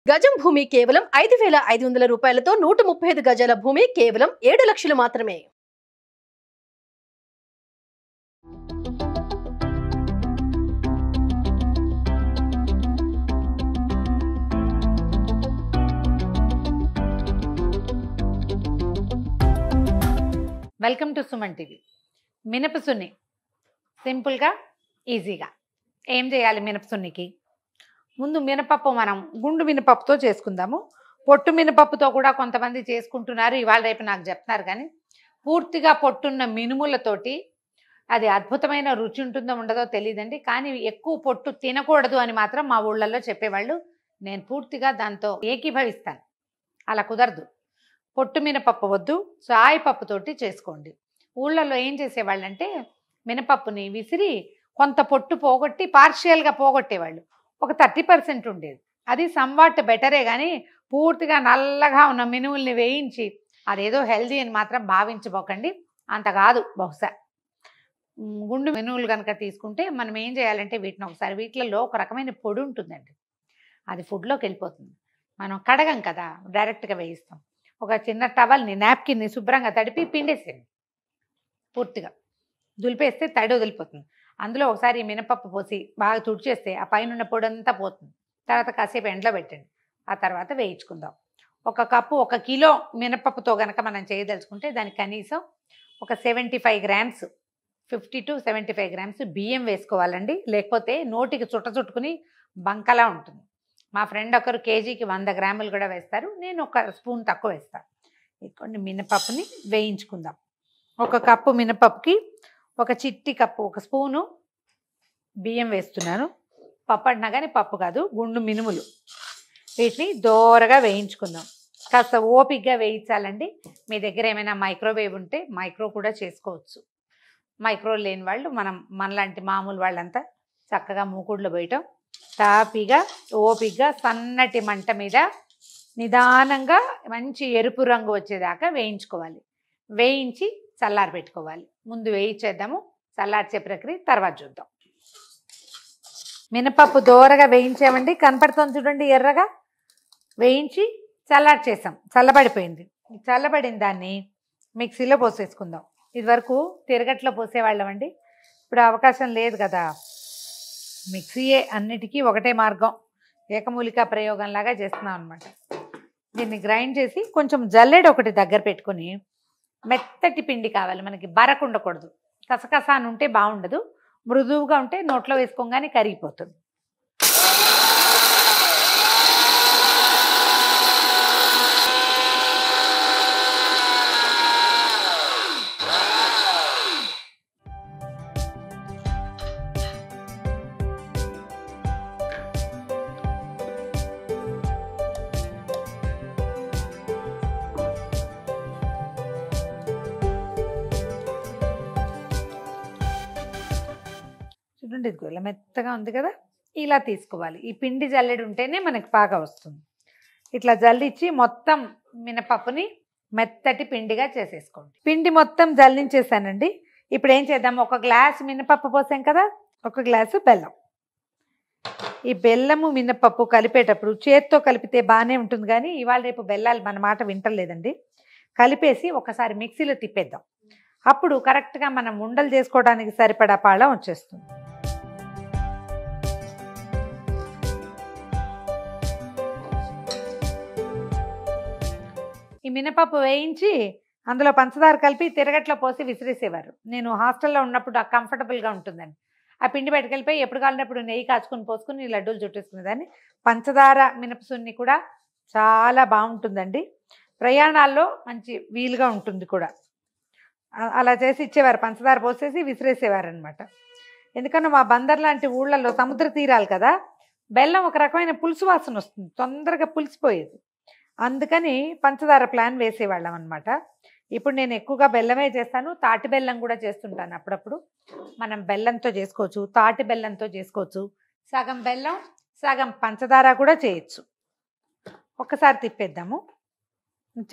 గజం భూమి కేవలం 5,500 రూపాయలతో 135 గజాల భూమి కేవలం 7 లక్షలు మాత్రమే. Welcome to Suman TV. మినపసున్ని సింపుల్గా ఈజీగా ఏం చేయాలి? మినపసున్నికి ముందు మినపప్పు మనం గుండు మినపప్పుతో చేసుకుందాము. పొట్టు మినపప్పుతో కూడా కొంతమంది చేసుకుంటున్నారు, ఇవాళ రేపు నాకు చెప్తున్నారు. కానీ పూర్తిగా పొట్టున్న మినుములతోటి అది అద్భుతమైన రుచి ఉంటుందో ఉండదో తెలియదండి. కానీ ఎక్కువ పొట్టు తినకూడదు అని మాత్రం మా ఊళ్ళల్లో చెప్పేవాళ్ళు. నేను పూర్తిగా దాంతో ఏకీభవిస్తాను. అలా కుదరదు. పొట్టు మినపప్పు వద్దు, సాయిపప్పుతోటి చేసుకోండి. ఊళ్ళల్లో ఏం చేసేవాళ్ళంటే మినపప్పుని విసిరి కొంత పొట్టు పోగొట్టి పార్షియల్గా పోగొట్టేవాళ్ళు. ఒక 30% ఉండేది. అది సమ్వాట్ బెటరే. కానీ పూర్తిగా నల్లగా ఉన్న మినుముల్ని వేయించి అదేదో హెల్దీ అని మాత్రం భావించబోకండి. అంత కాదు. బహుశా గుండు మినుములు కనుక తీసుకుంటే మనం ఏం చేయాలంటే వీటిని ఒకసారి వీటిలలో ఒక రకమైన పొడి ఉంటుందండి, అది ఫుడ్లోకి వెళ్ళిపోతుంది. మనం కడగం కదా, డైరెక్ట్గా వేయిస్తాం. ఒక చిన్న టవల్ని నాప్కిన్ని శుభ్రంగా తడిపి పిండేసేయండి. పూర్తిగా దులిపేస్తే తడి వదిలిపోతుంది. అందులో ఒకసారి మినపప్పు పోసి బాగా తుడిచేస్తే ఆ పైన ఉన్న పొడి అంతా పోతుంది. తర్వాత కాసేపు ఎండలో పెట్టండి. ఆ తర్వాత వేయించుకుందాం. 1 కిలో మినపప్పుతో కనుక మనం చేయదలుచుకుంటే దానికి కనీసం ఒక 75 గ్రామ్స్ 50 to 75 గ్రామ్స్ బియ్యం వేసుకోవాలండి. లేకపోతే నోటికి చుట్టుకుని బంకలా ఉంటుంది. మా ఫ్రెండ్ ఒకరు కేజీకి 100 గ్రాములు కూడా వేస్తారు. నేను 1 స్పూన్ తక్కువ వేస్తాను. కొన్ని మినపప్పుని వేయించుకుందాం. 1 కప్పు మినపప్పుకి 1 చిట్టి కప్పు 1 స్పూను బియ్యం వేస్తున్నాను. పప్పు అంటున్నా కానీ పప్పు కాదు, గుండు మినుములు. వీటిని దోరగా వేయించుకుందాం. కాస్త ఓపిక్గా వేయించాలండి. మీ దగ్గర ఏమైనా మైక్రోవేవ్ ఉంటే మైక్రో కూడా చేసుకోవచ్చు. మైక్రో లేని వాళ్ళు మనలాంటి మామూలు వాళ్ళంతా చక్కగా మూకుడులో వేయటం, తాపిగా ఓపిక్గా సన్నటి మంట మీద నిదానంగా మంచి ఎరుపు రంగు వచ్చేదాకా వేయించుకోవాలి. వేయించి చల్లారి పెట్టుకోవాలి. ముందు వేయించేద్దాము, చల్లార్చే ప్రక్రియ తర్వాత చూద్దాం. మినపప్పు దోరగా వేయించామండి, కనపడుతుంది చూడండి, ఎర్రగా వేయించి చల్లార్చేసాం. చల్లబడిపోయింది. చల్లబడిన దాన్ని మిక్సీలో పోసేసుకుందాం. ఇదివరకు తిరగట్లో పోసేవాళ్ళం అండి, ఇప్పుడు అవకాశం లేదు కదా. మిక్సీయే అన్నిటికీ ఒకటే మార్గం, ఏకమూలికా ప్రయోగంలాగా చేస్తున్నాం అనమాట. దీన్ని గ్రైండ్ చేసి కొంచెం జల్లెడ ఒకటి దగ్గర పెట్టుకుని, మెత్తటి పిండి కావాలి మనకి, బరకు ఉండకూడదు. కసకస అని ఉంటే బాగుండదు, మృదువుగా ఉంటే నోట్లో వేసుకోగానే కరిగిపోతుంది. చూడండి, ఇదిగో ఇలా మెత్తగా ఉంది కదా, ఇలా తీసుకోవాలి. ఈ పిండి జల్లెడు ఉంటేనే మనకి బాగా వస్తుంది. ఇట్లా జల్లించి మొత్తం మినపప్పుని మెత్తటి పిండిగా చేసేసుకోండి. పిండి మొత్తం జల్లించేసానండి. ఇప్పుడు ఏం చేద్దాం, 1 గ్లాసు మినపప్పు పోసాం కదా, 1 గ్లాసు బెల్లం. ఈ బెల్లము మినపప్పు కలిపేటప్పుడు చేత్తో కలిపితే బాగానే ఉంటుంది, కానీ ఇవాళ రేపు బెల్లాలు మన మాట వింటలేదండి. కలిపేసి ఒకసారి మిక్సీలో తిప్పేద్దాం. అప్పుడు కరెక్ట్గా మనం ఉండలు చేసుకోవడానికి సరిపడా పాళం వచ్చేస్తుంది. ఈ మినపప్పు వేయించి అందులో పంచదార కలిపి తిరగట్లో పోసి విసిరేసేవారు. నేను హాస్టల్లో ఉన్నప్పుడు కంఫర్టబుల్గా ఉంటుందండి. ఆ పిండి పట్టుకెళ్ళిపోయి ఎప్పుడు కాలినప్పుడు నెయ్యి కాచుకొని పోసుకుని లడ్డూలు చుట్టేసుకునేదాన్ని. పంచదార మినపసున్ని కూడా చాలా బాగుంటుందండి. ప్రయాణాల్లో మంచి వీలుగా ఉంటుంది కూడా. అలా చేసి ఇచ్చేవారు, పంచదార పోసేసి విసిరేసేవారు అనమాట. ఎందుకన్నా మా బందర్ లాంటి ఊళ్ళల్లో సముద్ర తీరాలు కదా, బెల్లం ఒక రకమైన పులుసు వాసన వస్తుంది, తొందరగా పులిసిపోయేది. అందుకని పంచదార ప్లాన్ వేసేవాళ్ళం అనమాట. ఇప్పుడు నేను ఎక్కువగా బెల్లమే చేస్తాను, తాటి బెల్లం కూడా చేస్తుంటాను అప్పుడప్పుడు. మనం బెల్లంతో చేసుకోవచ్చు, తాటి బెల్లంతో చేసుకోవచ్చు, సగం బెల్లం సగం పంచదార కూడా చేయొచ్చు. ఒక్కసారి తిప్పేద్దాము.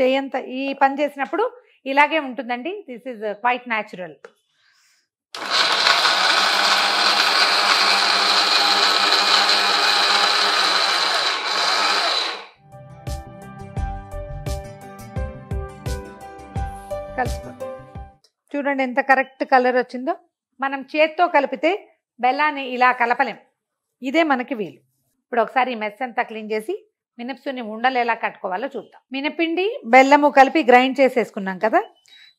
చేయంత ఈ పని చేసినప్పుడు ఇలాగే ఉంటుందండి. This is quite natural. కలుపుకో. చూడండి ఎంత కరెక్ట్ కలర్ వచ్చిందో. మనం చేత్తో కలిపితే బెల్లాన్ని ఇలా కలపలేం, ఇదే మనకి వీలు. ఇప్పుడు ఒకసారి ఈ మెస్ అంతా క్లీన్ చేసి మినపసున్ని ఉండలు ఎలా కట్టుకోవాలో చూద్దాం. మినపిండి బెల్లము కలిపి గ్రైండ్ చేసేసుకున్నాం కదా,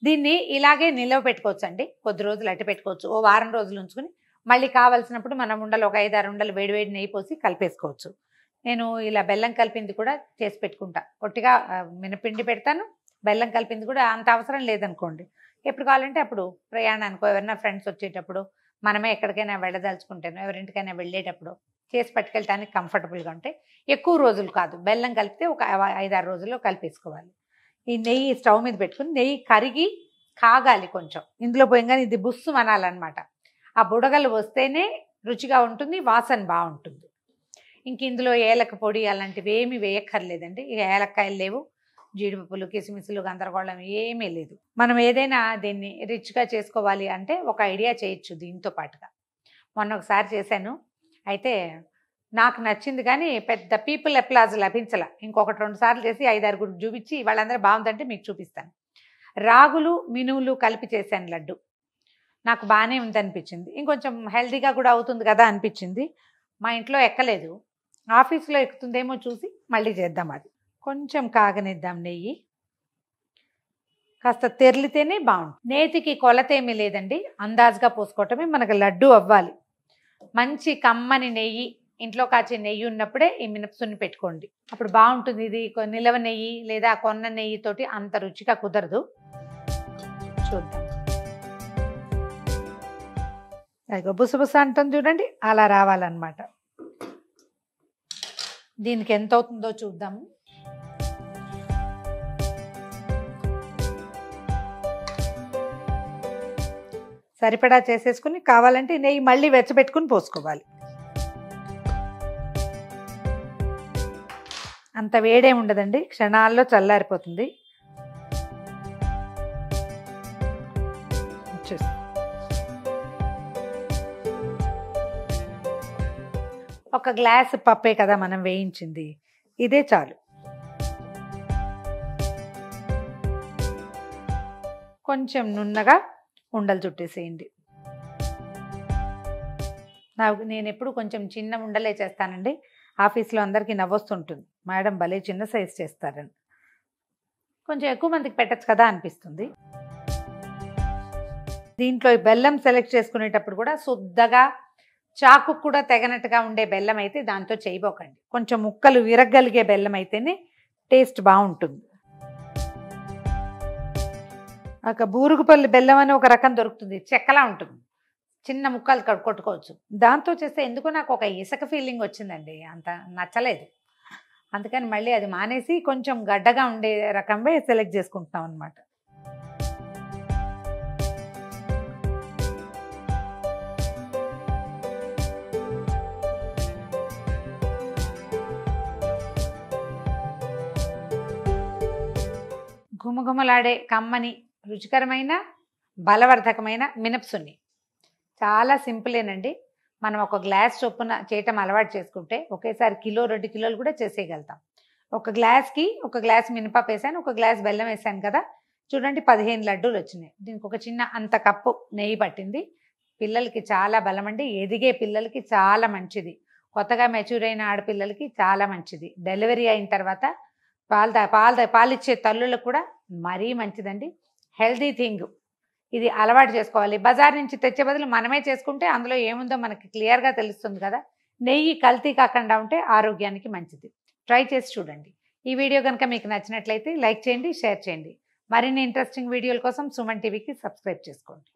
దీన్ని ఇలాగే నిల్వ పెట్టుకోవచ్చు అండి. కొద్ది రోజులు అట్టి పెట్టుకోవచ్చు, ఓ వారం రోజులు ఉంచుకుని మళ్ళీ కావాల్సినప్పుడు మనం ఉండలు ఒక 5-6 ఉండలు వేడివేడి నెయ్యి పోసి కలిపేసుకోవచ్చు. నేను ఇలా బెల్లం కలిపింది కూడా చేసి పెట్టుకుంటా. పొట్టిగా మినపిండి పెడతాను, బెల్లం కలిపింది కూడా అంత అవసరం లేదనుకోండి. ఎప్పుడు కావాలంటే అప్పుడు ప్రయాణానికో, ఎవరైనా ఫ్రెండ్స్ వచ్చేటప్పుడు, మనమే ఎక్కడికైనా వెళ్ళదలుచుకుంటాను, ఎవరింటికైనా వెళ్ళేటప్పుడు చేసి పట్టుకెళ్ళటానికి కంఫర్టబుల్గా ఉంటాయి. ఎక్కువ రోజులు కాదు, బెల్లం కలిపితే ఒక 5-6 రోజుల్లో కలిపేసుకోవాలి. ఈ నెయ్యి స్టవ్ మీద పెట్టుకుని నెయ్యి కరిగి కాగాలి కొంచెం, ఇందులో పోయంగానే ఇది బుస్సు అనాలన్నమాట. ఆ బుడగలు వస్తేనే రుచిగా ఉంటుంది, వాసన బాగుంటుంది. ఇంక ఇందులో ఏలక పొడి అలాంటివి ఏమీ వేయక్కర్లేదండి. ఇక ఏలక్కాయలు లేవు, జీడిపప్పులు, కిస్మిస్లు, గందరగోళం ఏమీ లేదు. మనం ఏదైనా దీన్ని రిచ్గా చేసుకోవాలి అంటే ఒక ఐడియా చేయొచ్చు దీంతో పాటుగా. మొన్న ఒకసారి చేశాను, అయితే నాకు నచ్చింది కానీ పెద్ద పీపుల్ అప్లాజ్ లభించాల. ఇంకొకటి 2 సార్లు చేసి 5-6 చూపించి వాళ్ళందరూ బాగుందంటే మీకు చూపిస్తాను. రాగులు మినువులు కలిపి చేశాను లడ్డు. నాకు బాగానే ఉందనిపించింది, ఇంకొంచెం హెల్తీగా కూడా అవుతుంది కదా అనిపించింది. మా ఇంట్లో ఎక్కలేదు, ఆఫీస్లో ఎక్కుతుందేమో చూసి మళ్ళీ చేద్దాం. అది కొంచెం కాగనిద్దాం నెయ్యి, కాస్త తెరిలితేనే బాగుంటుంది. నేతికి కొలత ఏమీ లేదండి, అందాజుగా పోసుకోవటమే. మనకు లడ్డు అవ్వాలి. మంచి కమ్మని నెయ్యి, ఇంట్లో కాచే నెయ్యి ఉన్నప్పుడే ఈ మినపసున్ని పెట్టుకోండి, అప్పుడు బాగుంటుంది. ఇది నిలవ నెయ్యి లేదా కొన్న నెయ్యితోటి అంత రుచిగా కుదరదు. చూద్దాం. అదిగో బుసబుస అంటుంది చూడండి, అలా రావాలన్నమాట. దీనికి ఎంత అవుతుందో చూద్దాము. సరిపడా చేసేసుకుని కావాలంటే నెయ్యి మళ్ళీ వెచ్చబెట్టుకుని పోసుకోవాలి. అంత వేడే ఉండదండి, క్షణాల్లో చల్లారిపోతుంది. ఒక గ్లాస్ పప్పే కదా మనం వేయించింది, ఇదే చాలు. కొంచెం నున్నగా ఉండలు చుట్టేసేయండి. నేను ఎప్పుడు కొంచెం చిన్న ఉండలే చేస్తానండి. ఆఫీస్లో అందరికీ నవ్వొస్తుంటుంది, మేడం భలే చిన్న సైజు చేస్తారని. కొంచెం ఎక్కువ మందికి పెట్టచ్చు కదా అనిపిస్తుంది. దీంట్లో బెల్లం సెలెక్ట్ చేసుకునేటప్పుడు కూడా శుద్ధగా చాకు కూడా తెగనట్టుగా ఉండే బెల్లం అయితే దాంతో చేయబోకండి. కొంచెం ముక్కలు విరగలిగే బెల్లం అయితేనే టేస్ట్ బాగుంటుంది. ఒక బూరుగుపల్లి బెల్లం అని ఒక రకం దొరుకుతుంది, చెక్కలా ఉంటుంది, చిన్న ముక్కలు కొట్టుకోవచ్చు. దాంతో చేస్తే ఎందుకో నాకు ఒక ఇసుక ఫీలింగ్ వచ్చిందండి, అంత నచ్చలేదు. అందుకని మళ్ళీ అది మానేసి కొంచెం గడ్డగా ఉండే రకంవే సెలెక్ట్ చేసుకుంటున్నాం అనమాట. గుమగుమలాడే కమ్మని రుచికరమైన బలవర్ధకమైన మినపసున్ని చాలా సింపులేనండి. మనం ఒక గ్లాస్ చొప్పున చేయటం అలవాటు చేసుకుంటే ఒకేసారి 1-2 కిలోలు కూడా చేసేయగలుగుతాం. ఒక గ్లాస్కి ఒక గ్లాస్ మినపప్పు వేసాను, ఒక గ్లాస్ బెల్లం వేసాను కదా, చూడండి 15 లడ్డూలు వచ్చినాయి. దీనికి ఒక చిన్న అంత కప్పు నెయ్యి పట్టింది. పిల్లలకి చాలా బలమండి, ఎదిగే పిల్లలకి చాలా మంచిది, కొత్తగా మెచ్యూర్ అయిన ఆడపిల్లలకి చాలా మంచిది, డెలివరీ అయిన తర్వాత పాలిచ్చే తల్లులకు కూడా మరీ మంచిదండి. హెల్దీ థింగ్, ఇది అలవాటు చేసుకోవాలి. బజార్ నుంచి తెచ్చే బదులు మనమే చేసుకుంటే అందులో ఏముందో మనకి క్లియర్గా తెలుస్తుంది కదా. నెయ్యి కల్తీ కాకుండా ఉంటే ఆరోగ్యానికి మంచిది. ట్రై చేసి చూడండి. ఈ వీడియో కనుక మీకు నచ్చినట్లయితే లైక్ చేయండి, షేర్ చేయండి. మరిన్ని ఇంట్రెస్టింగ్ వీడియోల కోసం సుమన్ టీవీకి సబ్స్క్రైబ్ చేసుకోండి.